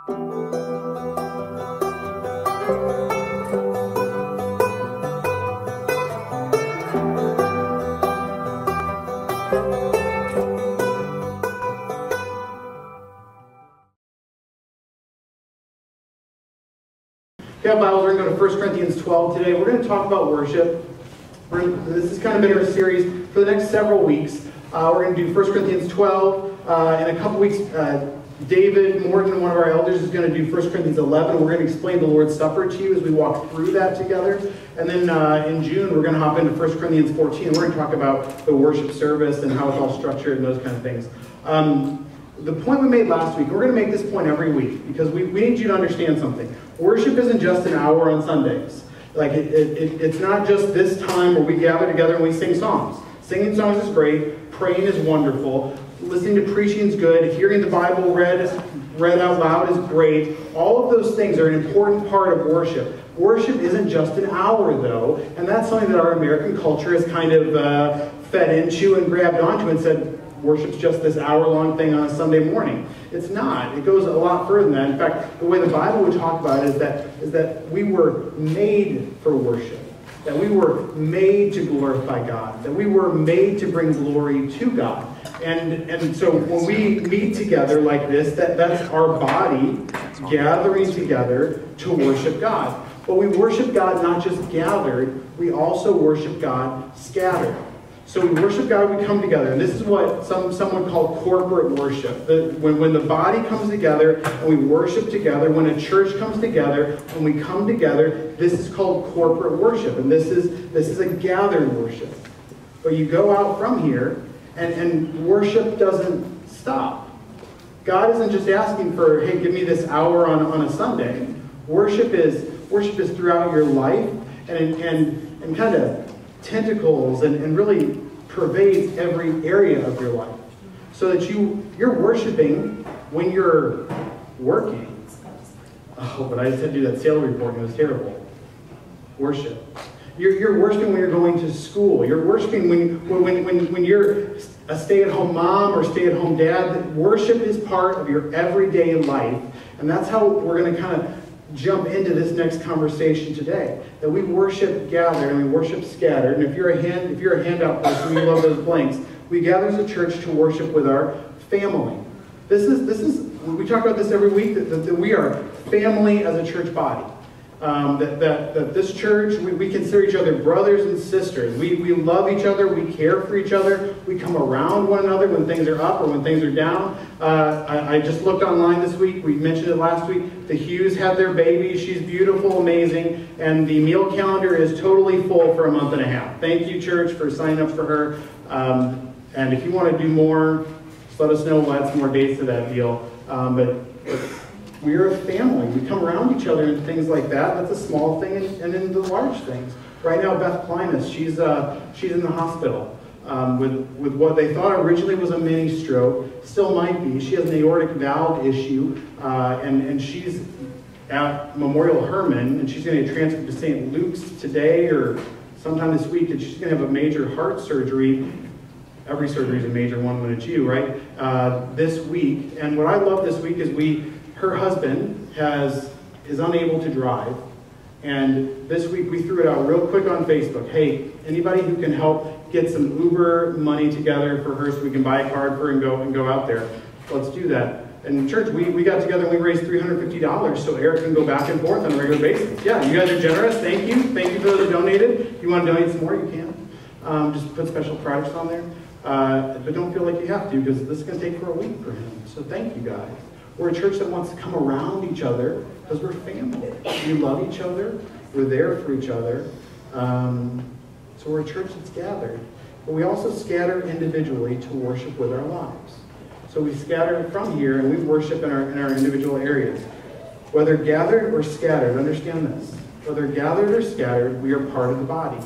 If you have Bibles, we're going to go to 1 Corinthians 12 today. We're going to talk about worship. This has kind of been our series for the next several weeks. We're going to do 1 Corinthians 12. In a couple weeks, David Morton, one of our elders, is going to do 1 Corinthians 11. We're going to explain the Lord's Supper to you as we walk through that together. And then in June, we're going to hop into 1 Corinthians 14. We're going to talk about the worship service and how it's all structured and those kind of things. The point we made last week, we're going to make this point every week because we need you to understand something. Worship isn't just an hour on Sundays. Like it's not just this time where we gather together and we sing songs. Singing songs is great. Praying is wonderful. Listening to preaching is good. Hearing the Bible read out loud is great. All of those things are an important part of worship. Worship isn't just an hour, though, and that's something that our American culture has kind of fed into and grabbed onto and said, worship's just this hour-long thing on a Sunday morning. It's not. It goes a lot further than that. In fact, the way the Bible would talk about it is that we were made for worship, that we were made to glorify God, that we were made to bring glory to God. And so when we meet together like this, that's our body gathering together to worship God. But we worship God not just gathered, we also worship God scattered. So we worship God, we come together. And this is what someone called corporate worship. When the body comes together and we worship together, when a church comes together, when we come together, this is called corporate worship. And this is a gathered worship. But you go out from here and worship doesn't stop. God isn't just asking for, hey, give me this hour on a Sunday. Worship is throughout your life and kind of tentacles and really pervades every area of your life. So that you're worshiping when you're working. Oh, but I just had to do that sales report and it was terrible. Worship. You're worshiping when you're going to school. You're worshiping when you're a stay-at-home mom or stay-at-home dad. Worship is part of your everyday life. And that's how we're going to kind of jump into this next conversation today. That we worship gathered and we worship scattered. And if you're a handout person, you love those blanks. We gather as a church to worship with our family. This is we talk about this every week that we are family as a church body. That this church, we consider each other brothers and sisters. We love each other. We care for each other. We come around one another when things are up or when things are down. I just looked online this week. We mentioned it last week. The Hughes had their baby. She's beautiful, amazing. And the meal calendar is totally full for a month and a half. Thank you, church, for signing up for her. And if you want to do more, just let us know. We'll add some more dates to that deal. But we're a family. We come around each other and things like that. That's a small thing and then the large things. Right now, Beth Klimas, she's in the hospital with what they thought originally was a mini stroke. Still might be. She has an aortic valve issue, and she's at Memorial Hermann, and she's going to get transferred to St. Luke's today or sometime this week, and she's going to have a major heart surgery. Every surgery is a major one when it's you, right? This week. And what I love this week is her husband is unable to drive. And this week we threw it out real quick on Facebook. Hey, anybody who can help get some Uber money together for her so we can buy a card for her and go out there. Let's do that. And in church, we got together and we raised $350 so Eric can go back and forth on a regular basis. Yeah, you guys are generous. Thank you. Thank you for those who donated. If you want to donate some more, you can. Just put special products on there. But don't feel like you have to because this is going to take for a week for him. So thank you guys. We're a church that wants to come around each other because we're family. We love each other. We're there for each other. So we're a church that's gathered. But we also scatter individually to worship with our lives. So we scatter from here and we worship in our individual areas. Whether gathered or scattered, understand this. Whether gathered or scattered, we are part of the body.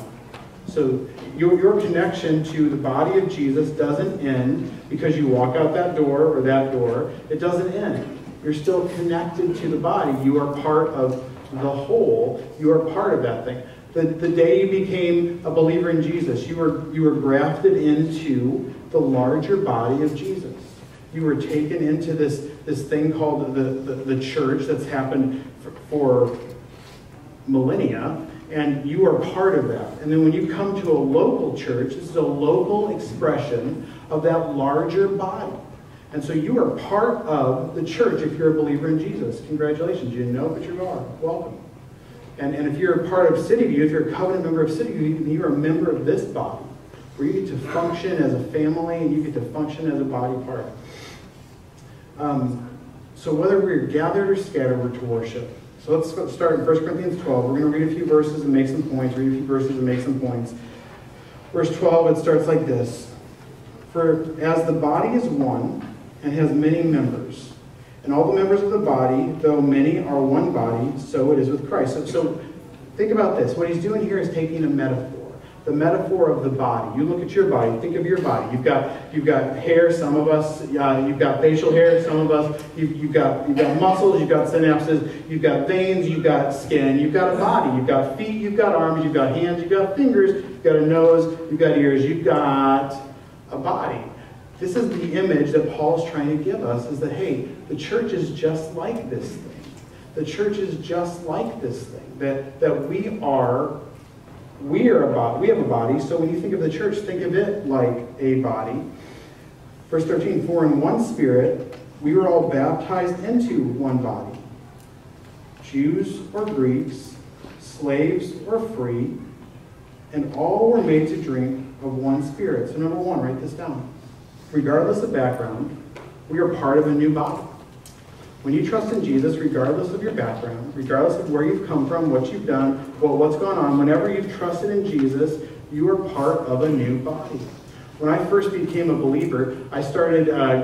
So your connection to the body of Jesus doesn't end because you walk out that door or that door. It doesn't end. You're still connected to the body. You are part of the whole. You are part of that thing. The day you became a believer in Jesus, you were grafted into the larger body of Jesus. You were taken into this this thing called the church that's happened for millennia, and you are part of that. And then when you come to a local church, this is a local expression of that larger body. And so you are part of the church if you're a believer in Jesus. Congratulations. You didn't know, but you are. Welcome. And if you're a part of CityView, if you're a covenant member of CityView, you're a member of this body, where you get to function as a family and you get to function as a body part. So whether we're gathered or scattered, we're to worship. So let's start in 1 Corinthians 12. We're going to read a few verses and make some points. Read a few verses and make some points. Verse 12, it starts like this. For as the body is one and has many members, and all the members of the body, though many are one body, so it is with Christ. So think about this. What he's doing here is taking a metaphor. The metaphor of the body. You look at your body. Think of your body. You've got hair. Some of us. You've got facial hair. Some of us. You've got muscles. You've got synapses. You've got veins. You've got skin. You've got a body. You've got feet. You've got arms. You've got hands. You've got fingers. You've got a nose. You've got ears. You've got a body. This is the image that Paul's trying to give us. Is that hey, the church is just like this thing. The church is just like this thing. That we are. We have a body, so when you think of the church, think of it like a body. Verse 13, for in one Spirit we were all baptized into one body. Jews or Greeks, slaves or free, and all were made to drink of one Spirit. So number one, write this down. Regardless of background, we are part of a new body. When you trust in Jesus, regardless of your background, regardless of where you've come from, what you've done, what's going on, whenever you've trusted in Jesus, you are part of a new body. When I first became a believer, I started I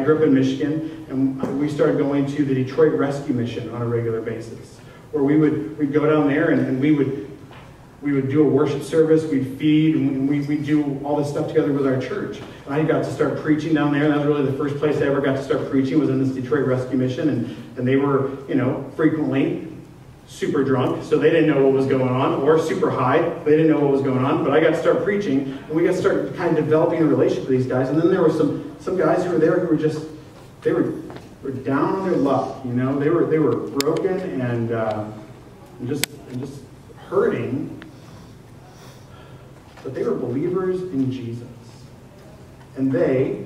grew up in Michigan, and we started going to the Detroit Rescue Mission on a regular basis, where we'd go down there and we would do a worship service, we'd feed, and we'd do all this stuff together with our church. And I got to start preaching down there, and that was really the first place I ever got to start preaching was in this Detroit Rescue Mission, and they were, frequently super drunk, so they didn't know what was going on, or super high, they didn't know what was going on, but I got to start preaching, and we got to start kind of developing a relationship with these guys, and then there were some guys who were there who were just, they were down on their luck, they were broken and just hurting. But they were believers in Jesus. And they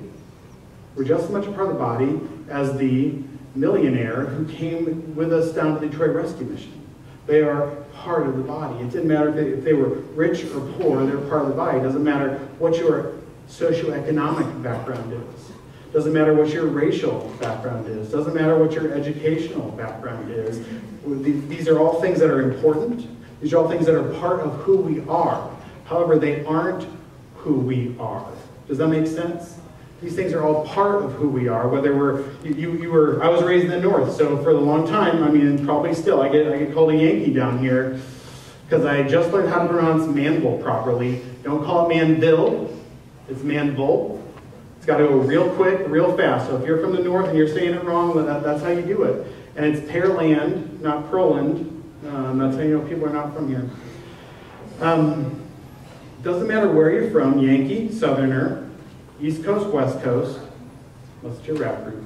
were just as much a part of the body as the millionaire who came with us down to the Detroit Rescue Mission. They are part of the body. It didn't matter if they were rich or poor, they're part of the body. It doesn't matter what your socioeconomic background is. It doesn't matter what your racial background is. It doesn't matter what your educational background is. These are all things that are important. These are all things that are part of who we are. However, they aren't who we are. Does that make sense? These things are all part of who we are. Whether I was raised in the North, so for a long time, and probably still, I get called a Yankee down here because I just learned how to pronounce Manville properly. Don't call it Manville, it's Manville. It's got to go real quick, real fast. So if you're from the North and you're saying it wrong, that's how you do it. And it's Pearland, not Pearland. That's how you know people are not from here. Doesn't matter where you're from, Yankee, Southerner, East Coast, West Coast, that's your rap group,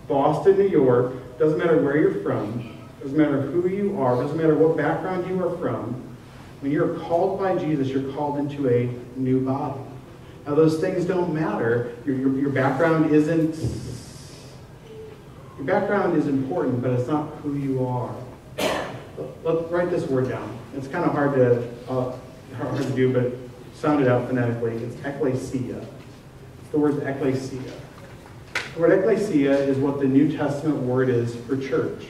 Boston, New York, doesn't matter where you're from, doesn't matter who you are, doesn't matter what background you are from, when you're called by Jesus, you're called into a new body. Now those things don't matter. Your background isn't, your background is important, but it's not who you are. Let's write this word down. It's kind of hard to do, but sound it out phonetically. It's ekklesia. It's the word ekklesia. The word ekklesia is what the New Testament word is for church.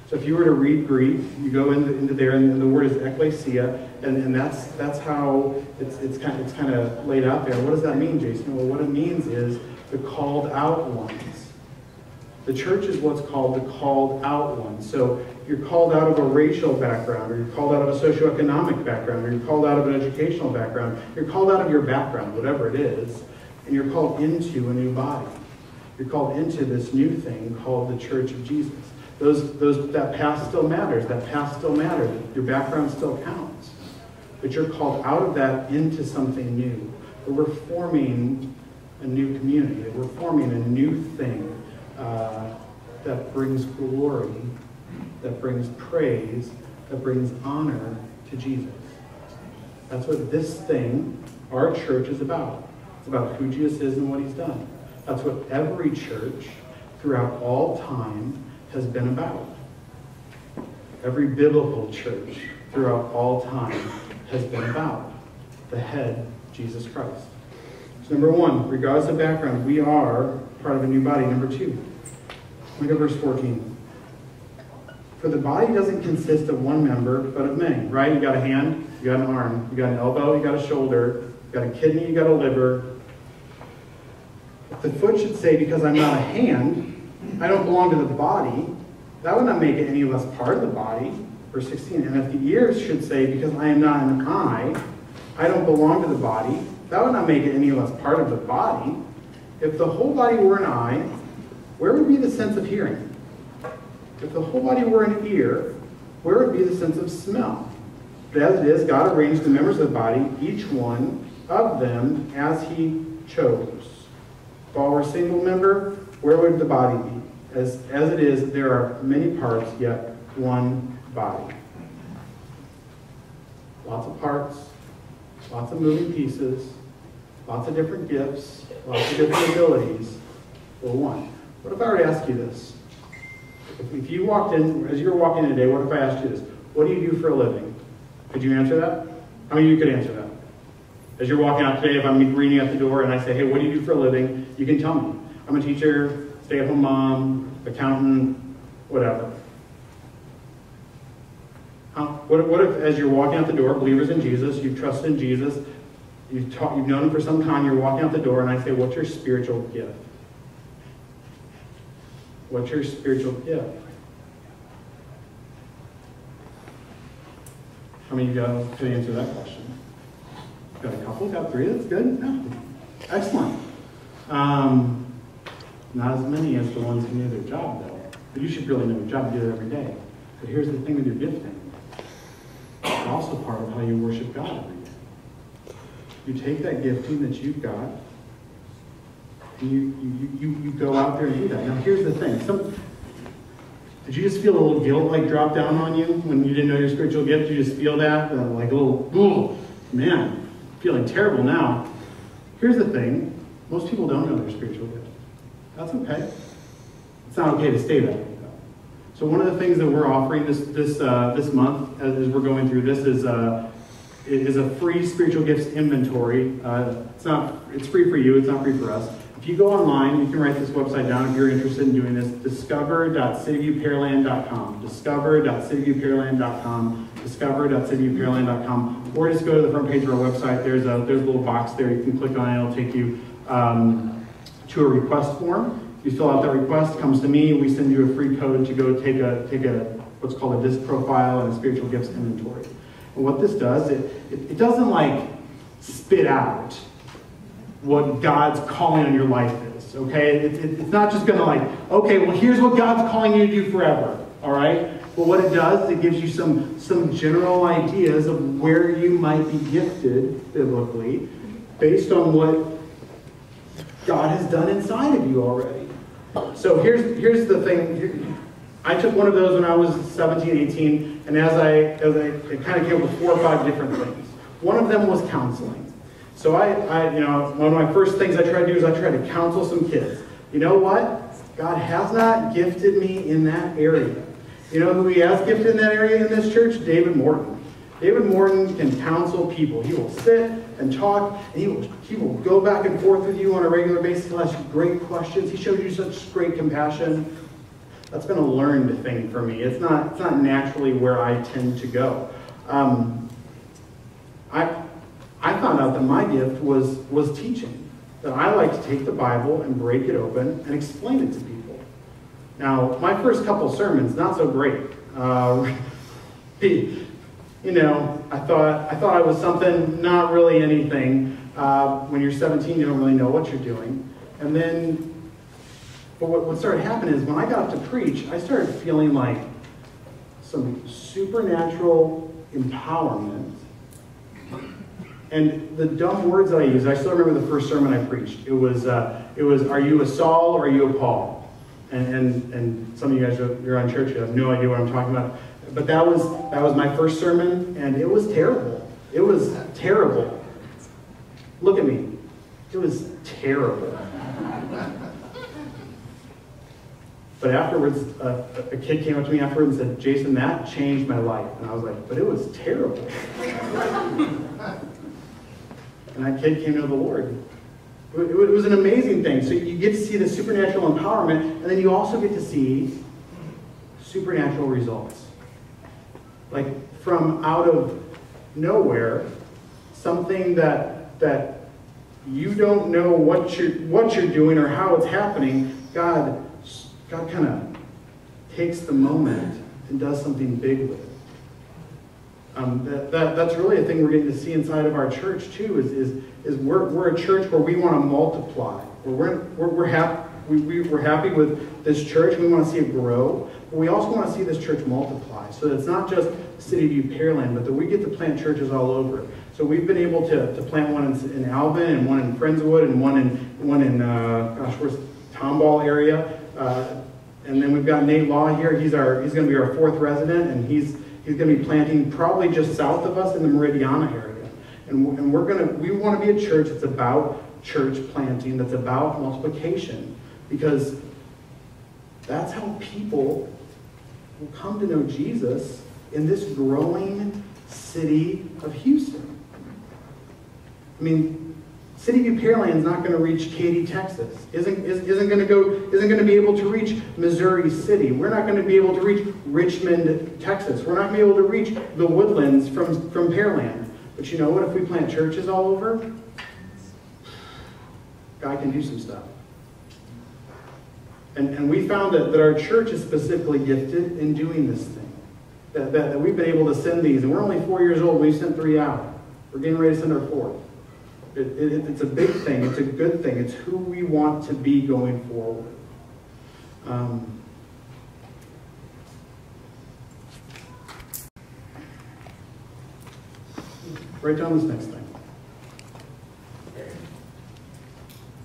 So if you were to read Greek, you go into there, and the word is ekklesia, and that's how it's kind of laid out there. What does that mean, Jason? Well, what it means is the called out ones. The church is what's called the called out ones. So if you're called out of a racial background, or you're called out of a socioeconomic background, or you're called out of an educational background, you're called out of your background, whatever it is, and you're called into a new body. You're called into this new thing called the Church of Jesus. That past still matters. That past still matters. Your background still counts. But you're called out of that into something new. But we're forming a new community. We're forming a new thing. that brings glory, that brings praise, that brings honor to Jesus. That's what this thing, our church, is about. It's about who Jesus is and what he's done. That's what every church throughout all time has been about. Every biblical church throughout all time has been about the head, Jesus Christ. So number one, regardless of background, we are part of a new body. Number two, look at verse 14. For the body doesn't consist of one member, but of many, right? You got a hand, you got an arm, you got an elbow, you got a shoulder, you got a kidney, you got a liver. If the foot should say, because I'm not a hand, I don't belong to the body, that would not make it any less part of the body. Verse 16, and if the ears should say, because I am not an eye, I don't belong to the body, that would not make it any less part of the body. If the whole body were an eye, where would be the sense of hearing? If the whole body were an ear, where would be the sense of smell? But as it is, God arranged the members of the body, each one of them as he chose. If all were a single member, where would the body be? As it is, there are many parts, yet one body. Lots of parts, lots of moving pieces, lots of different gifts, lots of different abilities, but one. What if I were to ask you this? If you walked in, as you were walking in today, what if I asked you this? What do you do for a living? Could you answer that? How many of you could answer that? As you're walking out today, if I'm greeting you at the door and I say, hey, what do you do for a living? You can tell me. I'm a teacher, stay-at-home mom, accountant, whatever. What if, as you're walking out the door, believers in Jesus, you've trusted in Jesus, you've known him for some time, you're walking out the door, and I say, what's your spiritual gift? What's your spiritual gift? How many of you could answer that question? Got a couple? Got three? That's good? No. Excellent. Not as many as the ones who know their job, though. But you should really know your job. You do it every day. But here's the thing with your gifting. It's also part of how you worship God every day. You take that gifting that you've got, and you go out there and do that. Now, here's the thing. Did you just feel a little guilt like drop down on you when you didn't know your spiritual gift? You just feel that? Like a little, ooh, man, feeling terrible now. Here's the thing. Most people don't know their spiritual gift. That's okay. It's not okay to stay that way, though. So one of the things that we're offering this month, as we're going through this, is a free spiritual gifts inventory. It's free for you. It's not free for us. If you go online, you can write this website down if you're interested in doing this. Discover.cityviewpearland.com. Discover.cityviewpearland.com. Discover.cityviewpearland.com. Or just go to the front page of our website. There's a little box there. You can click on it. It'll take you to a request form. You fill out that request, comes to me. We send you a free code to go take a what's called a disc profile and a spiritual gifts inventory. And what this does, it doesn't like spit out what God's calling on your life is, okay? It's not just going to like, okay, well, here's what God's calling you to do forever, all right? But what it does, it gives you some general ideas of where you might be gifted biblically based on what God has done inside of you already. So here's the thing. I took one of those when I was 17, 18, and as I kind of came up with 4 or 5 different things. One of them was counseling. So I one of my first things I tried to do is I tried to counsel some kids. You know what? God has not gifted me in that area. You know who he has gifted in that area in this church? David Morton. David Morton can counsel people. He will sit and talk, and he will go back and forth with you on a regular basis. He'll ask you great questions. He shows you such great compassion. That's been a learned thing for me. It's not naturally where I tend to go. I found out that my gift was teaching. That I like to take the Bible and break it open and explain it to people. Now, my first couple sermons, not so great. I thought I was something, not really anything. When you're 17, you don't really know what you're doing. And then, but what started happening is when I got to preach, I started feeling like some supernatural empowerment. And the dumb words that I used, I still remember the first sermon I preached. It was, are you a Saul or are you a Paul? And some of you guys, you're on church, you have no idea what I'm talking about. But that was my first sermon, and it was terrible. It was terrible. Look at me. It was terrible. But afterwards, a kid came up to me afterwards and said, "Jason, that changed my life." And I was like, "But it was terrible." And that kid came to the Lord. It was an amazing thing. So you get to see the supernatural empowerment, and then you also get to see supernatural results. Like from out of nowhere, something that you don't know what you're doing or how it's happening, God kind of takes the moment and does something big with it. That's really a thing we're getting to see inside of our church too. Is we're a church where we want to multiply. We're happy with this church. We want to see it grow, but we also want to see this church multiply. So that it's not just CityView Pearland, but that we get to plant churches all over. So we've been able to plant one in Alvin, and one in Friendswood, and one in where's Tomball area. And then we've got Nate Law here. He's going to be our fourth resident, and he's going to be planting probably just south of us in the Meridiana area. And we want to be a church that's about church planting, that's about multiplication, because that's how people will come to know Jesus in this growing city of Houston. I mean, CityView Pearland is not going to reach Katy, Texas. Isn't going to be able to reach Missouri City. We're not going to be able to reach Richmond, Texas. We're not going to be able to reach the Woodlands from Pearland. But you know what? If we plant churches all over, God can do some stuff. And we found that our church is specifically gifted in doing this thing. That we've been able to send these. And we're only 4 years old. We've sent 3 out. We're getting ready to send our 4th. It's a big thing. It's a good thing. It's who we want to be going forward. Write down this next thing.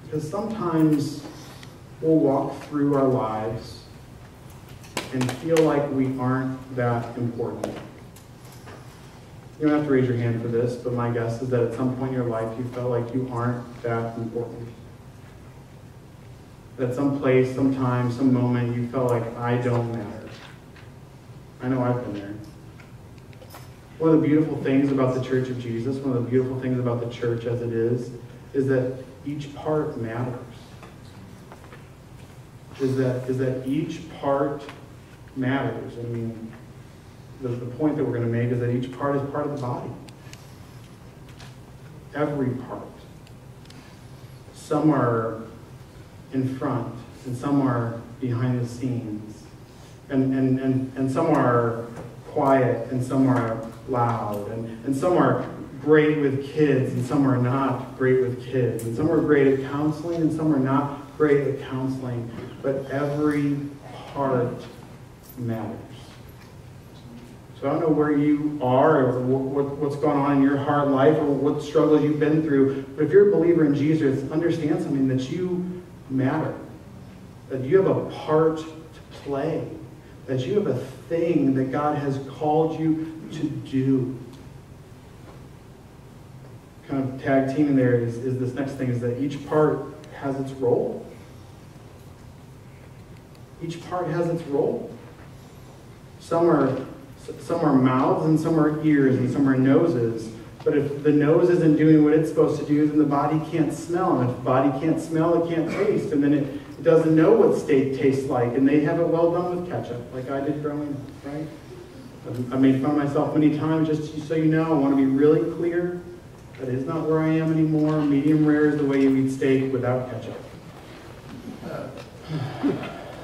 Because sometimes we'll walk through our lives and feel like we aren't that important. You don't have to raise your hand for this, but my guess is that at some point in your life you felt like you aren't that important. That some place, some time, some moment you felt like I don't matter. I know I've been there. One of the beautiful things about the Church of Jesus, one of the beautiful things about the church as it is that each part matters. Is that each part matters. I mean, the point that we're going to make is that each part is part of the body. Every part. Some are in front, and some are behind the scenes. And some are quiet, and some are loud, and some are great with kids, and some are not great with kids, and some are great at counseling, and some are not great at counseling. But every part matters. So I don't know where you are or what's going on in your hard life or what struggles you've been through, but if you're a believer in Jesus, understand something, that you matter. That you have a part to play. That you have a thing that God has called you to do. Kind of tag team in there is this next thing, is that each part has its role. Each part has its role. Some are mouths, and some are ears, and some are noses. But if the nose isn't doing what it's supposed to do, then the body can't smell. And if the body can't smell, it can't taste. And then it doesn't know what steak tastes like. And they have it well done with ketchup, like I did growing up, right? I made fun of myself many times, just so you know. I want to be really clear. That is not where I am anymore. Medium rare is the way you eat steak without ketchup.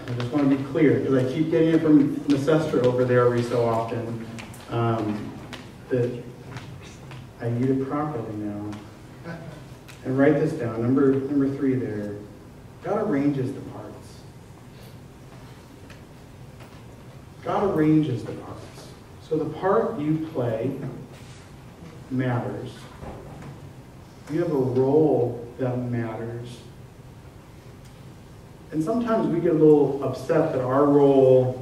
I just want to be clear, because I keep getting it from Miss Esther over there every so often, that I eat it properly now. And write this down, number 3 there. God arranges the parts. God arranges the parts. So the part you play matters. You have a role that matters. And sometimes we get a little upset that our role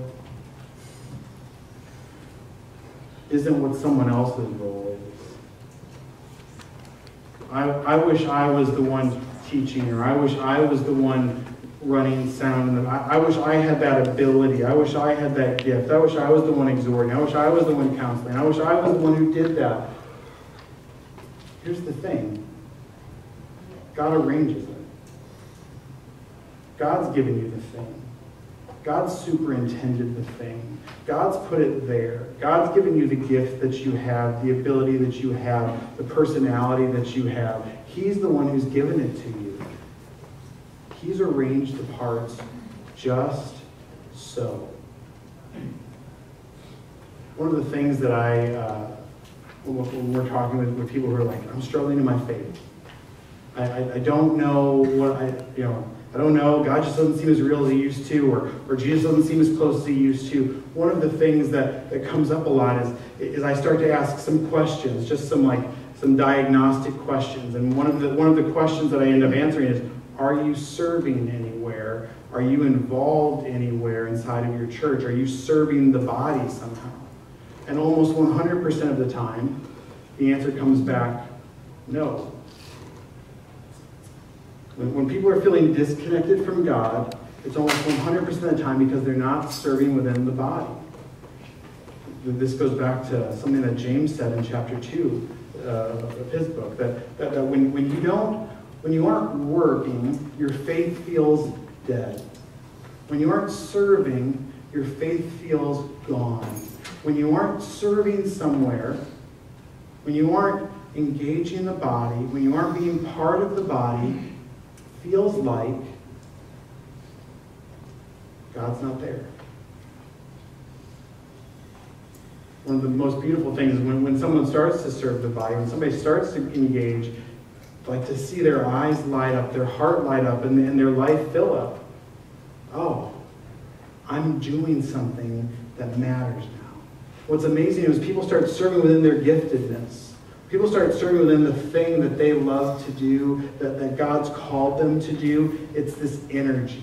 isn't what someone else's role is. I wish I was the one teaching, or I wish I was the one running sound. And I wish I had that ability. I wish I had that gift. I wish I was the one exhorting. I wish I was the one counseling. I wish I was the one who did that. Here's the thing. God arranges it. God's given you the thing. God's superintended the thing. God's put it there. God's given you the gift that you have, the ability that you have, the personality that you have. He's the one who's given it to you. He's arranged the parts just so. One of the things that when we're talking with people who are like, I'm struggling in my faith. I don't know what I don't know, God just doesn't seem as real as he used to, or Jesus doesn't seem as close as he used to. One of the things that comes up a lot is I start to ask some questions, just some diagnostic questions. And one of the questions that I end up answering is, are you serving anywhere? Are you involved anywhere inside of your church? Are you serving the body somehow? And almost 100% of the time, the answer comes back, no. When people are feeling disconnected from God, it's almost 100% of the time because they're not serving within the body. This goes back to something that James said in chapter 2 of his book, that when you aren't working, your faith feels dead. When you aren't serving, your faith feels gone. When you aren't serving somewhere, when you aren't engaging the body, when you aren't being part of the body, feels like God's not there. One of the most beautiful things is when someone starts to serve the body, when somebody starts to engage, like to see their eyes light up, their heart light up, and their life fill up. Oh, I'm doing something that matters now. What's amazing is people start serving within their giftedness. People start serving within the thing that they love to do, that God's called them to do. It's this energy,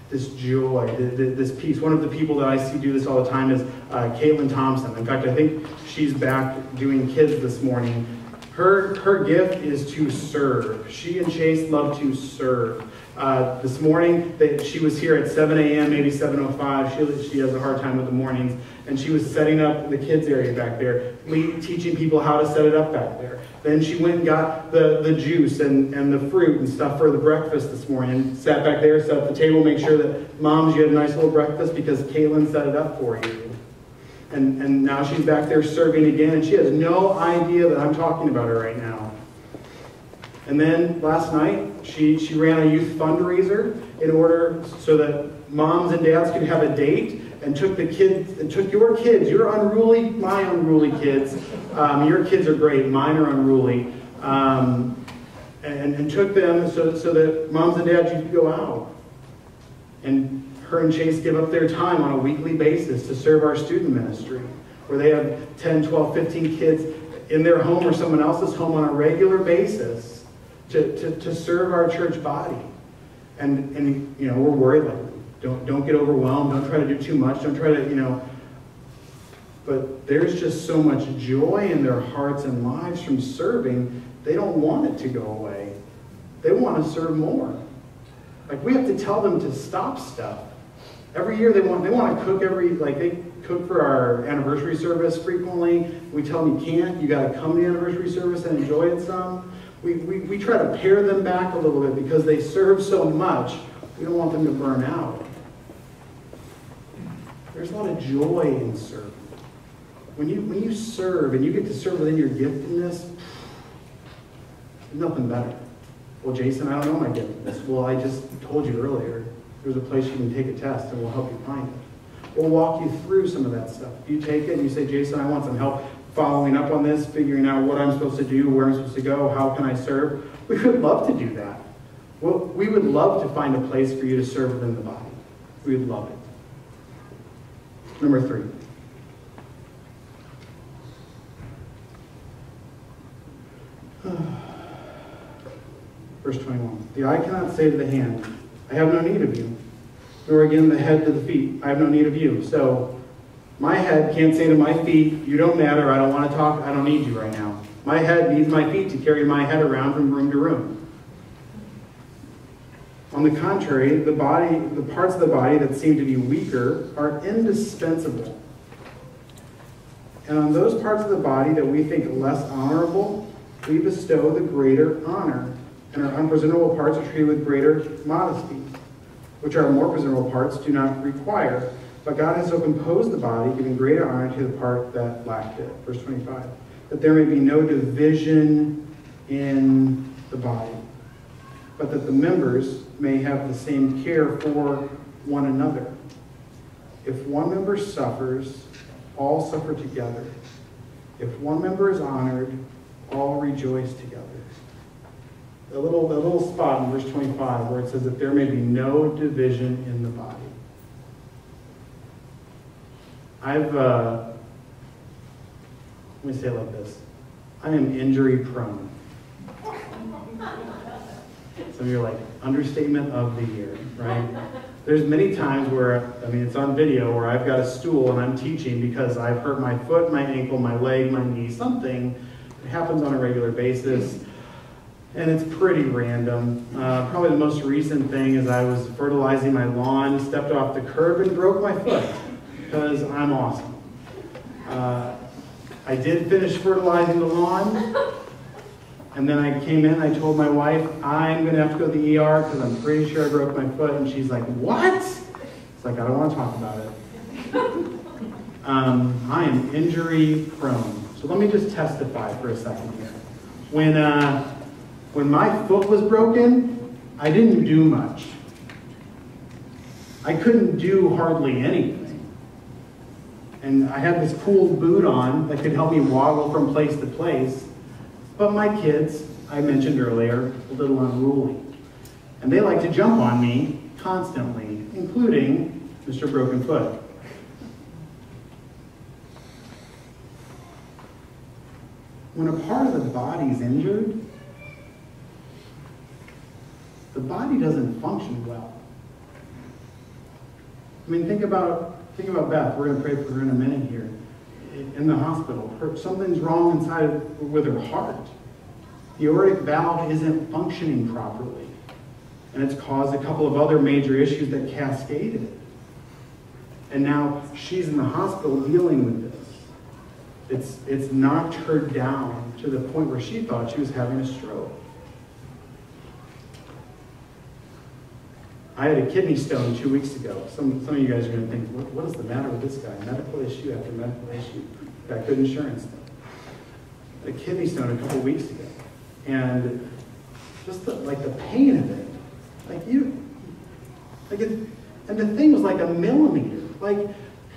this joy, this peace. One of the people that I see do this all the time is Caitlin Thompson. In fact, I think she's back doing kids this morning. Her gift is to serve. She and Chase love to serve. This morning, she was here at 7 a.m., maybe 7:05. She has a hard time with the mornings. And she was setting up the kids area back there, teaching people how to set it up back there. Then she went and got the juice and the fruit and stuff for the breakfast this morning. And sat back there, set up the table, make sure that moms, you had a nice little breakfast because Caitlin set it up for you. And now she's back there serving again, and she has no idea that I'm talking about her right now. And then last night, she ran a youth fundraiser in order so that moms and dads could have a date, and took your kids, your unruly, my unruly kids. Your kids are great, mine are unruly. And took them so that moms and dads, you could go out. And her and Chase give up their time on a weekly basis to serve our student ministry, where they have 10, 12, 15 kids in their home or someone else's home on a regular basis to serve our church body. And we're worried, like, don't get overwhelmed, don't try to do too much, don't try to, but there's just so much joy in their hearts and lives from serving, they don't want it to go away. They want to serve more. Like, we have to tell them to stop stuff. Every year they want to cook they cook for our anniversary service frequently. We tell them you can't, you got to come to the anniversary service and enjoy it some. We try to pare them back a little bit because they serve so much. We don't want them to burn out. There's a lot of joy in serving. When you serve and you get to serve within your giftedness, there's nothing better. Well, Jason, I don't know my giftedness. Well, I just told you earlier, there's a place you can take a test and we'll help you find it. We'll walk you through some of that stuff. If you take it and you say, Jason, I want some help following up on this, figuring out what I'm supposed to do, where I'm supposed to go, how can I serve, we would love to do that. Well, we would love to find a place for you to serve within the body. We would love it. Number 3. Verse 21. The eye cannot say to the hand, I have no need of you. nor again the head to the feet. I have no need of you. So my head can't say to my feet, you don't matter, I don't want to talk, I don't need you right now. My head needs my feet to carry my head around from room to room. On the contrary, the parts of the body that seem to be weaker are indispensable. And on those parts of the body that we think less honorable, we bestow the greater honor, and our unpresentable parts are treated with greater modesty, which our more presentable parts do not require. But God has so composed the body, giving greater honor to the part that lacked it. Verse 25. That there may be no division in the body, but that the members may have the same care for one another. If one member suffers, all suffer together. If one member is honored, all rejoice together. The little spot in verse 25 where it says that there may be no division in the body. Let me say it like this. I am injury prone. Some of you are like, understatement of the year, right? There's many times where, it's on video, where I've got a stool and I'm teaching because I've hurt my foot, my ankle, my leg, my knee, something. It happens on a regular basis. And it's pretty random. Probably the most recent thing is I was fertilizing my lawn, stepped off the curb and broke my foot because I'm awesome. I did finish fertilizing the lawn, and then I came in, I told my wife, I'm going to have to go to the ER because I'm pretty sure I broke my foot, and she's like, what? It's like, I don't want to talk about it. I am injury prone. So let me just testify for a second here. When my foot was broken, I didn't do much. I couldn't do hardly anything. And I had this cool boot on that could help me waddle from place to place. But my kids, I mentioned earlier, a little unruly. And they like to jump on me constantly, including Mr. Broken Foot. When a part of the body is injured, the body doesn't function well. Think about Beth. We're going to pray for her in a minute here. In the hospital, something's wrong inside with her heart. The aortic valve isn't functioning properly. And it's caused a couple of other major issues that cascaded. And now she's in the hospital dealing with this. It's knocked her down to the point where she thought she was having a stroke. I had a kidney stone 2 weeks ago. Some of you guys are going to think, what is the matter with this guy? Medical issue after medical issue. Got good insurance. A kidney stone a couple weeks ago. And just the pain of it. And the thing was like a millimeter. Like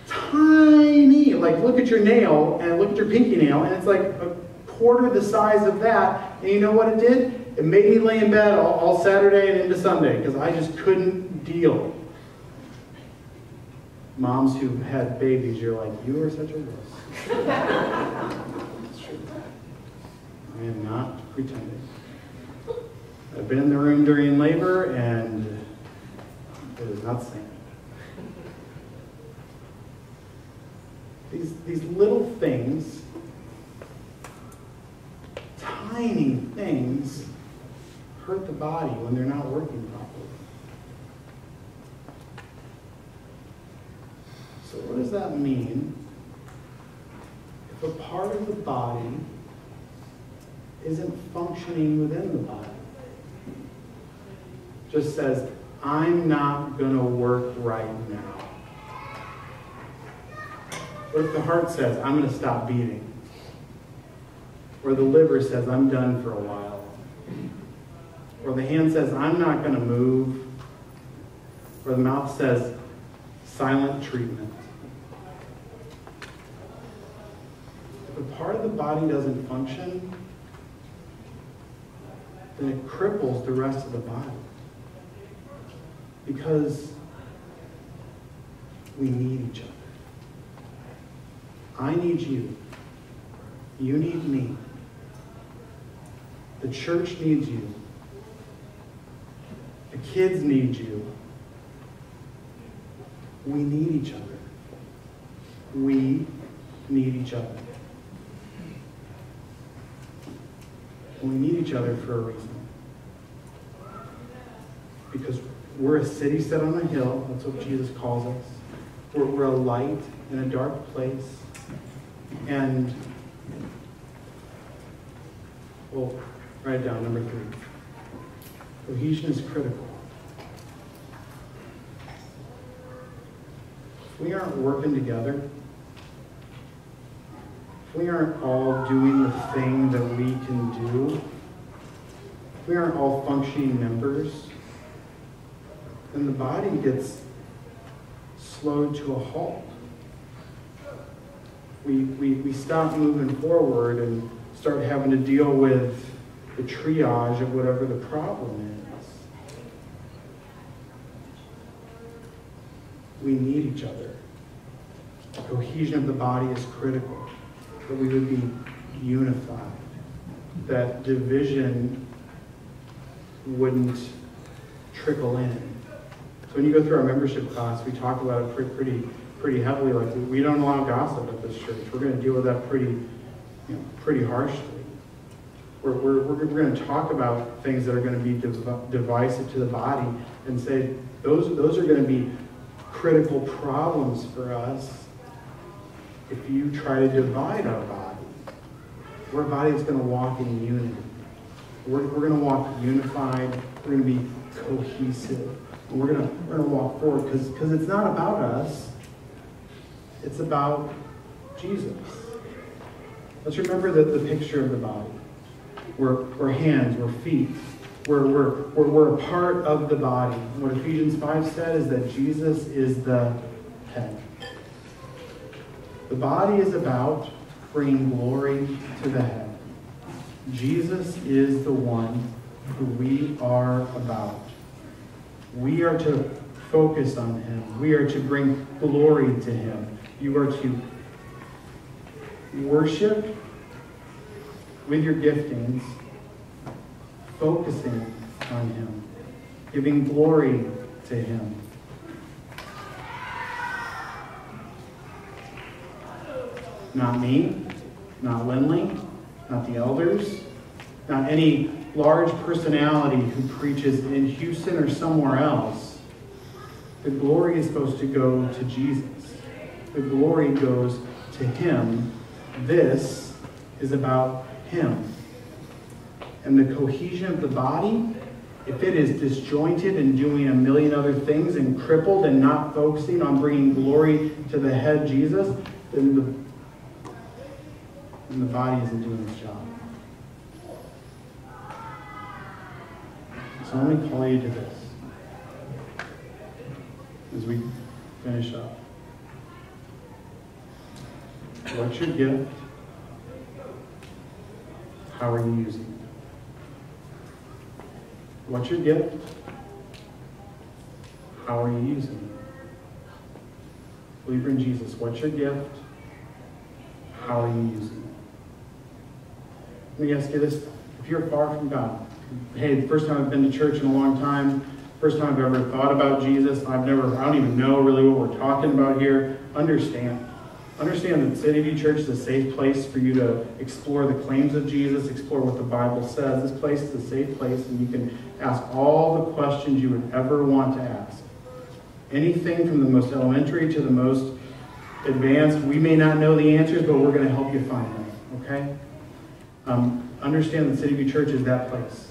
tiny. Like look at your nail and look at your pinky nail and it's like a quarter the size of that. And you know what it did? It made me lay in bed all Saturday and into Sunday because I just couldn't deal. Moms who had babies, you're like, you are such a wuss. It's true. I am not pretending. I've been in the room during labor and it is not the same. These little things, tiny things, hurt the body when they're not working properly. So what does that mean if a part of the body isn't functioning within the body? Just says, I'm not going to work right now. What if the heart says, I'm going to stop beating? Or the liver says, I'm done for a while. Or the hand says, I'm not going to move. Or the mouth says, silent treatment. If a part of the body doesn't function, then it cripples the rest of the body. Because we need each other. I need you. You need me. The church needs you. The kids need you. We need each other. We need each other. We need each other for a reason. Because we're a city set on a hill. That's what Jesus calls us. We're a light in a dark place. And, well, write it down, number 3. Cohesion is critical. If we aren't working together, if we aren't all doing the thing that we can do, if we aren't all functioning members, then the body gets slowed to a halt. We stop moving forward and start having to deal with the triage of whatever the problem is. We need each other. The cohesion of the body is critical. That we would be unified. That division wouldn't trickle in. So when you go through our membership class, we talk about it pretty heavily. Like, we don't allow gossip at this church. We're going to deal with that pretty harshly. We're going to talk about things that are going to be divisive to the body and say those are going to be critical problems for us if you try to divide our body. We're a body that's going to walk in unity. We're going to walk unified. We're going to be cohesive. And we're going to walk forward because it's not about us. It's about Jesus. Let's remember the picture of the body. We're hands, we're feet. We're a part of the body. What Ephesians 5 said is that Jesus is the head. The body is about bringing glory to the head. Jesus is the one who we are about. We are to focus on him. We are to bring glory to him. You are to worship with your giftings, focusing on him, giving glory to him. Not me, not Lindley, not the elders, not any large personality who preaches in Houston or somewhere else. The glory is supposed to go to Jesus. The glory goes to him. This is about him. And the cohesion of the body, if it is disjointed and doing a million other things and crippled and not focusing on bringing glory to the head Jesus, then the body isn't doing its job. So let me call you to this as we finish up. What's your gift? How are you using it? What's your gift? How are you using it? Believer in Jesus, what's your gift? How are you using it? Let me ask you this. If you're far from God, hey, the first time I've been to church in a long time, first time I've ever thought about Jesus, I don't even know really what we're talking about here. Understand that CityView Church is a safe place for you to explore the claims of Jesus, explore what the Bible says. This place is a safe place, and you can ask all the questions you would ever want to ask. Anything from the most elementary to the most advanced. We may not know the answers, but we're going to help you find them, okay? Understand that CityView Church is that place.